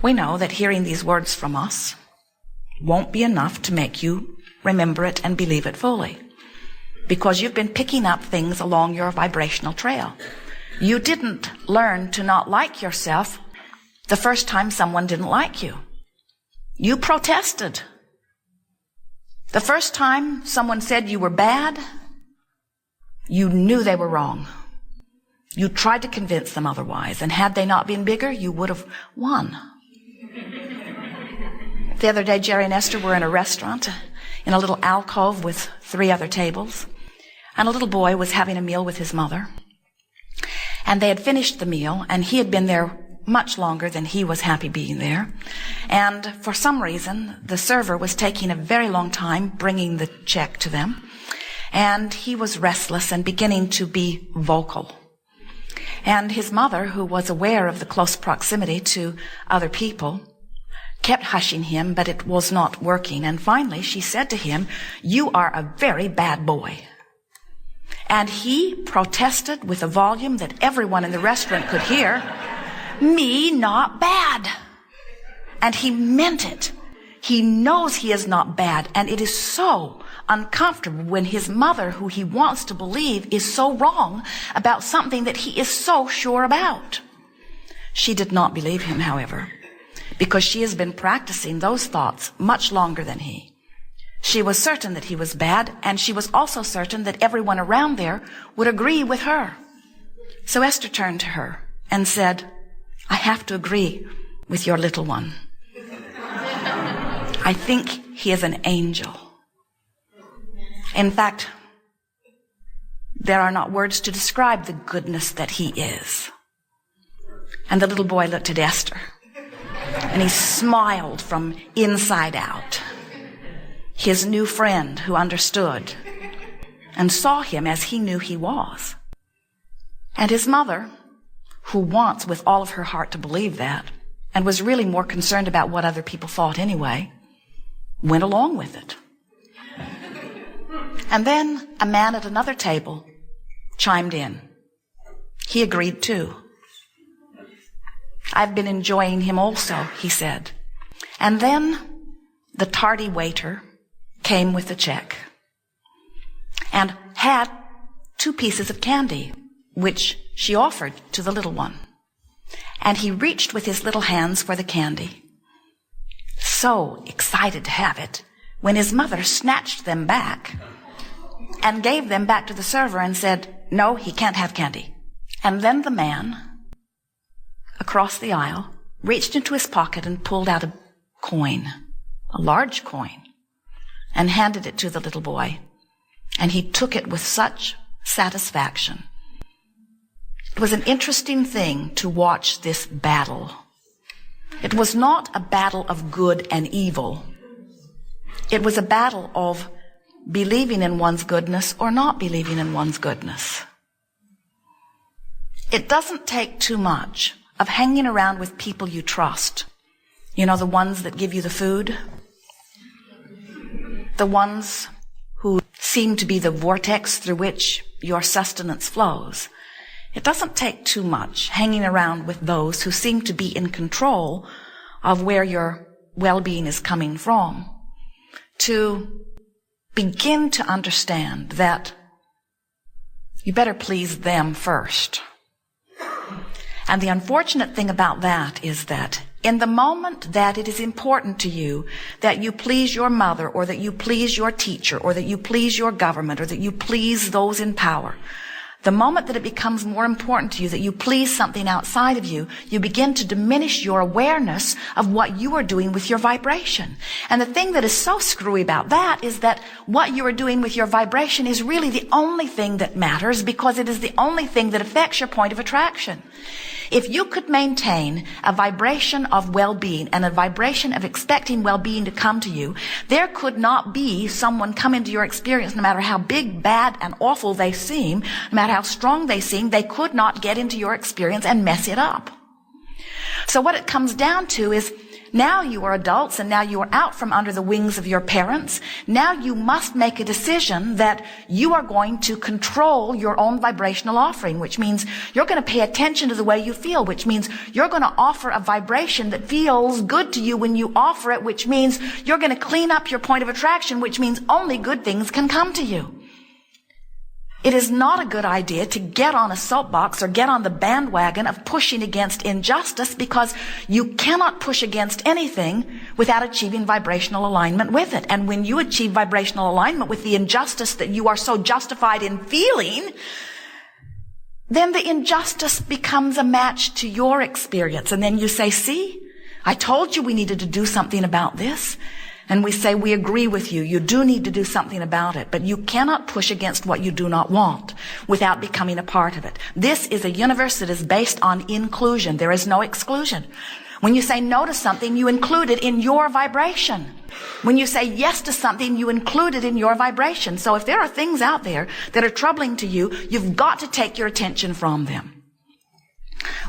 We know that hearing these words from us won't be enough to make you remember it and believe it fully, because you've been picking up things along your vibrational trail. You didn't learn to not like yourself the first time someone didn't like you. You protested. The first time someone said you were bad, you knew they were wrong. You tried to convince them otherwise, and had they not been bigger, you would have won. The other day, Jerry and Esther were in a restaurant in a little alcove with 3 other tables, and a little boy was having a meal with his mother. And they had finished the meal, and he had been there much longer than he was happy being there. And for some reason, the server was taking a very long time bringing the check to them. And he was restless and beginning to be vocal. And his mother, who was aware of the close proximity to other people, kept hushing him, but it was not working. And finally, she said to him, "You are a very bad boy." And he protested with a volume that everyone in the restaurant could hear, "Me not bad." And he meant it. He knows he is not bad, and it is so uncomfortable when his mother, who he wants to believe, is so wrong about something that he is so sure about. She did not believe him, however, because she has been practicing those thoughts much longer than he. She was certain that he was bad, and she was also certain that everyone around there would agree with her. So Esther turned to her and said, "I have to agree with your little one. I think he is an angel. In fact, there are not words to describe the goodness that he is." And the little boy looked at Esther, and he smiled from inside out. His new friend who understood and saw him as he knew he was. And his mother, who wants with all of her heart to believe that, and was really more concerned about what other people thought anyway, went along with it. And then a man at another table chimed in. He agreed too. "I've been enjoying him also," he said. And then the tardy waiter came with the check and had 2 pieces of candy, which she offered to the little one. And he reached with his little hands for the candy, so excited to have it, when his mother snatched them back and gave them back to the server and said, "No, he can't have candy." And then the man across the aisle reached into his pocket and pulled out a coin, a large coin, and handed it to the little boy. And he took it with such satisfaction. It was an interesting thing to watch this battle. It was not a battle of good and evil. It was a battle of believing in one's goodness or not believing in one's goodness. It doesn't take too much of hanging around with people you trust. You know, the ones that give you the food, the ones who seem to be the vortex through which your sustenance flows. It doesn't take too much hanging around with those who seem to be in control of where your well-being is coming from to begin to understand that you better please them first. And the unfortunate thing about that is that in the moment that it is important to you that you please your mother, or that you please your teacher, or that you please your government, or that you please those in power, the moment that it becomes more important to you that you please something outside of you, you begin to diminish your awareness of what you are doing with your vibration. And the thing that is so screwy about that is that what you are doing with your vibration is really the only thing that matters, because it is the only thing that affects your point of attraction. If you could maintain a vibration of well-being and a vibration of expecting well-being to come to you, there could not be someone come into your experience, no matter how big, bad, and awful they seem, no matter how strong they seem, they could not get into your experience and mess it up. So what it comes down to is now you are adults and now you are out from under the wings of your parents. Now you must make a decision that you are going to control your own vibrational offering, which means you're going to pay attention to the way you feel, which means you're going to offer a vibration that feels good to you when you offer it, which means you're going to clean up your point of attraction, which means only good things can come to you. It is not a good idea to get on a soapbox or get on the bandwagon of pushing against injustice, because you cannot push against anything without achieving vibrational alignment with it. And when you achieve vibrational alignment with the injustice that you are so justified in feeling, then the injustice becomes a match to your experience. And then you say, see, I told you we needed to do something about this. And we say, we agree with you. You do need to do something about it. But you cannot push against what you do not want without becoming a part of it. This is a universe that is based on inclusion. There is no exclusion. When you say no to something, you include it in your vibration. When you say yes to something, you include it in your vibration. So if there are things out there that are troubling to you, you've got to take your attention from them.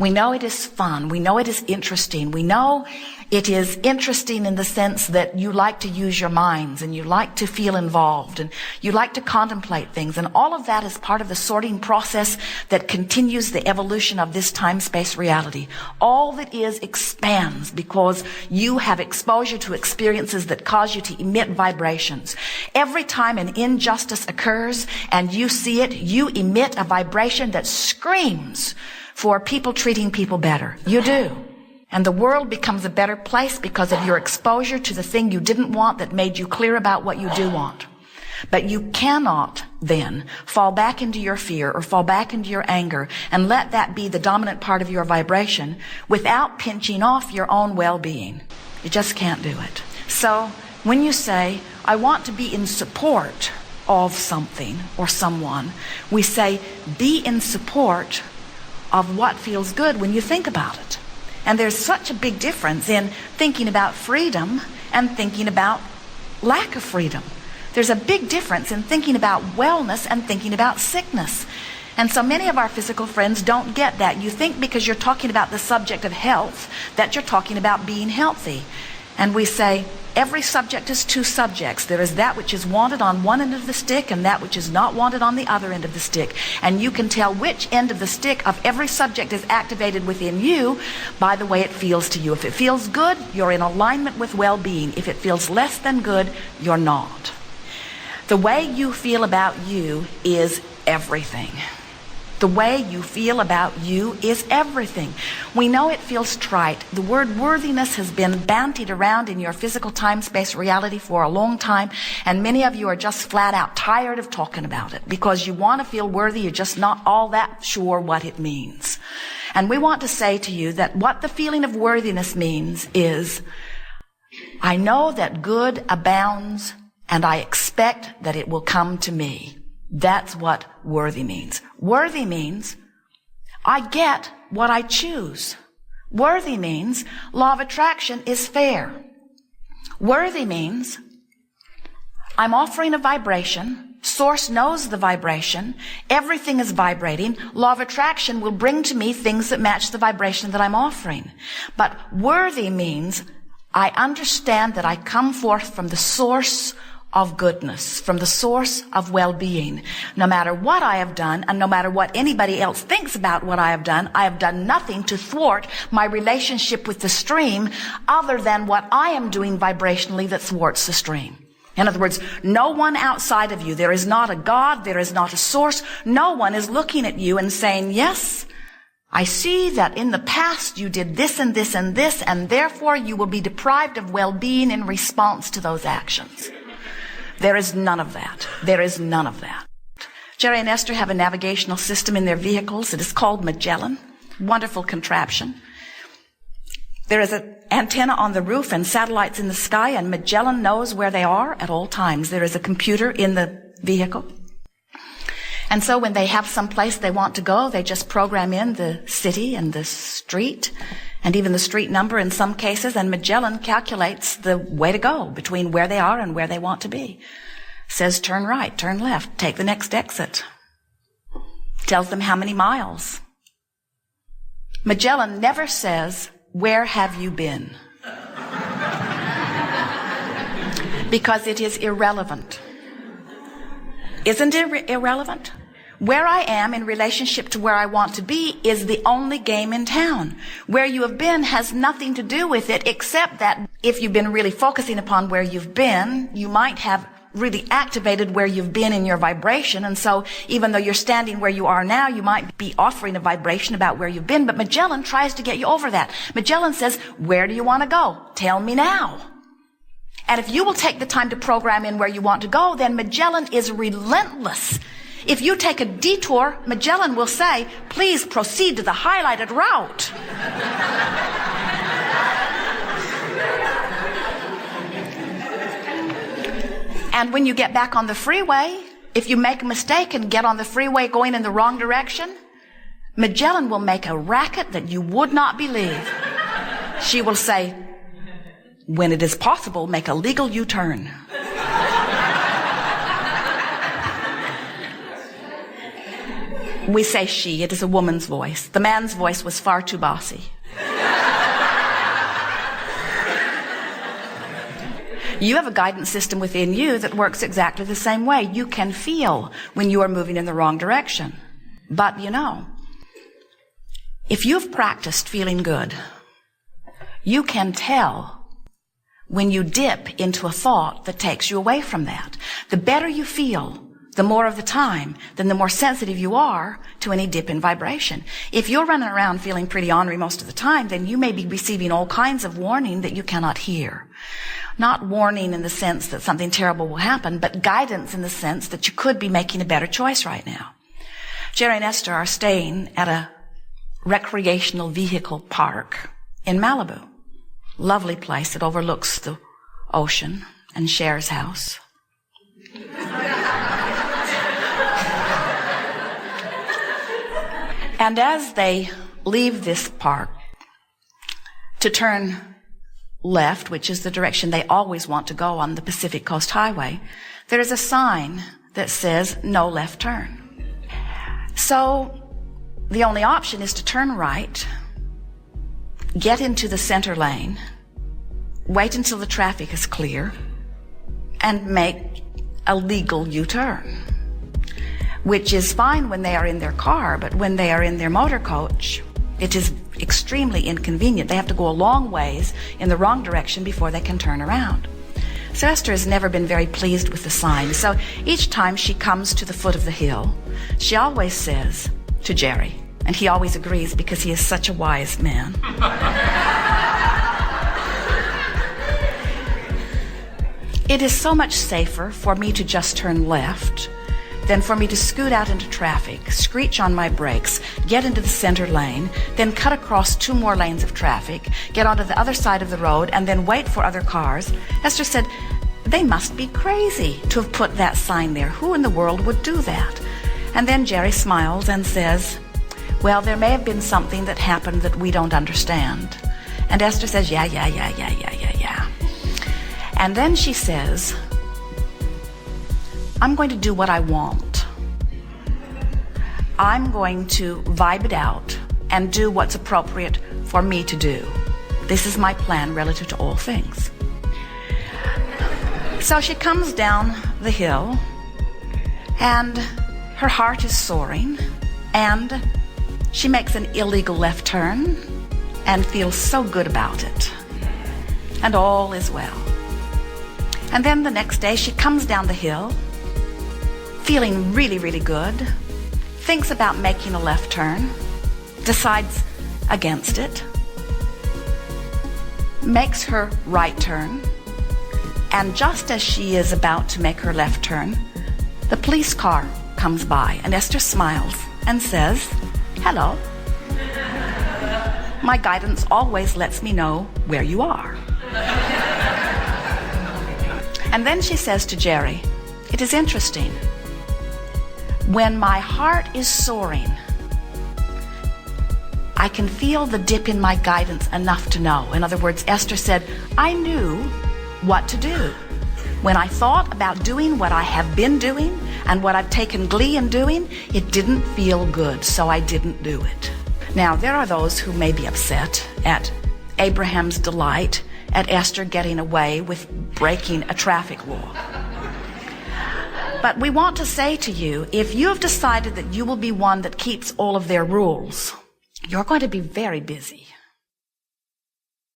We know it is fun. We know it is interesting. We know it is interesting in the sense that you like to use your minds and you like to feel involved and you like to contemplate things. And all of that is part of the sorting process that continues the evolution of this time-space reality. All that is expands because you have exposure to experiences that cause you to emit vibrations. Every time an injustice occurs and you see it, you emit a vibration that screams for people treating people better. You do. And the world becomes a better place because of your exposure to the thing you didn't want that made you clear about what you do want. But you cannot then fall back into your fear or fall back into your anger and let that be the dominant part of your vibration without pinching off your own well-being. You just can't do it. So when you say, I want to be in support of something or someone, we say, be in support of what feels good when you think about it. And there's such a big difference in thinking about freedom and thinking about lack of freedom. There's a big difference in thinking about wellness and thinking about sickness. And so many of our physical friends don't get that. You think because you're talking about the subject of health that you're talking about being healthy. And we say, every subject is two subjects. There is that which is wanted on one end of the stick and that which is not wanted on the other end of the stick. And you can tell which end of the stick of every subject is activated within you by the way it feels to you. If it feels good, you're in alignment with well-being. If it feels less than good, you're not. The way you feel about you is everything. The way you feel about you is everything. We know it feels trite. The word worthiness has been bandied around in your physical time-space reality for a long time, and many of you are just flat out tired of talking about it because you want to feel worthy. You're just not all that sure what it means. And we want to say to you that what the feeling of worthiness means is, I know that good abounds and I expect that it will come to me. That's what worthy means. Worthy means I get what I choose. Worthy means law of attraction is fair. Worthy means I'm offering a vibration. Source knows the vibration. Everything is vibrating. Law of attraction will bring to me things that match the vibration that I'm offering. But worthy means I understand that I come forth from the source of goodness, from the source of well-being. No matter what I have done, and no matter what anybody else thinks about what I have done nothing to thwart my relationship with the stream other than what I am doing vibrationally that thwarts the stream. In other words, no one outside of you, there is not a God, there is not a source, no one is looking at you and saying, yes, I see that in the past you did this and this and this, and therefore you will be deprived of well-being in response to those actions. There is none of that. There is none of that. Jerry and Esther have a navigational system in their vehicles. It is called Magellan. Wonderful contraption. There is an antenna on the roof and satellites in the sky, and Magellan knows where they are at all times. There is a computer in the vehicle. And so when they have some place they want to go, they just program in the city and the street and even the street number in some cases, and Magellan calculates the way to go between where they are and where they want to be. Says turn right, turn left, take the next exit. Tells them how many miles. Magellan never says, where have you been? Because it is irrelevant. Isn't it irrelevant? Where I am in relationship to where I want to be is the only game in town. Where you have been has nothing to do with it, except that if you've been really focusing upon where you've been, you might have really activated where you've been in your vibration. And so even though you're standing where you are now, you might be offering a vibration about where you've been. But Magellan tries to get you over that. Magellan says, where do you want to go? Tell me now. And if you will take the time to program in where you want to go, then Magellan is relentless. If you take a detour, Magellan will say, please proceed to the highlighted route. And when you get back on the freeway, if you make a mistake and get on the freeway going in the wrong direction, Magellan will make a racket that you would not believe. She will say, when it is possible, make a legal U-turn. We say she, it is a woman's voice. The man's voice was far too bossy. You have a guidance system within you that works exactly the same way. You can feel when you are moving in the wrong direction. But you know, if you've practiced feeling good, you can tell when you dip into a thought that takes you away from that. The better you feel, the more of the time, then the more sensitive you are to any dip in vibration. If you're running around feeling pretty ornery most of the time, then you may be receiving all kinds of warning that you cannot hear. Not warning in the sense that something terrible will happen, but guidance in the sense that you could be making a better choice right now. Jerry and Esther are staying at a recreational vehicle park in Malibu. Lovely place that overlooks the ocean and Cher's house. And as they leave this park to turn left, which is the direction they always want to go on the Pacific Coast Highway, there is a sign that says no left turn. So the only option is to turn right, get into the center lane, wait until the traffic is clear, and make a legal U-turn. Which is fine when they are in their car, but when they are in their motor coach, it is extremely inconvenient. They have to go a long ways in the wrong direction before they can turn around. So Esther has never been very pleased with the sign. So each time she comes to the foot of the hill, she always says to Jerry, and he always agrees because he is such a wise man. It is so much safer for me to just turn left than for me to scoot out into traffic, screech on my brakes, get into the center lane, then cut across 2 more lanes of traffic, get onto the other side of the road, and then wait for other cars. Esther said, they must be crazy to have put that sign there. Who in the world would do that? And then Jerry smiles and says, well, there may have been something that happened that we don't understand. And Esther says, yeah. And then she says, I'm going to do what I want. I'm going to vibe it out and do what's appropriate for me to do. This is my plan relative to all things. So she comes down the hill, and her heart is soaring, and she makes an illegal left turn and feels so good about it. And all is well. And then the next day she comes down the hill, feeling really, really good, thinks about making a left turn, decides against it, makes her right turn, and just as she is about to make her left turn, the police car comes by, and Esther smiles and says, hello. My guidance always lets me know where you are. And then she says to Jerry, it is interesting. When my heart is soaring, I can feel the dip in my guidance enough to know. In other words, Esther said, I knew what to do. When I thought about doing what I have been doing and what I've taken glee in doing, it didn't feel good, so I didn't do it. Now, there are those who may be upset at Abraham's delight at Esther getting away with breaking a traffic law. But we want to say to you, if you have decided that you will be one that keeps all of their rules, you're going to be very busy.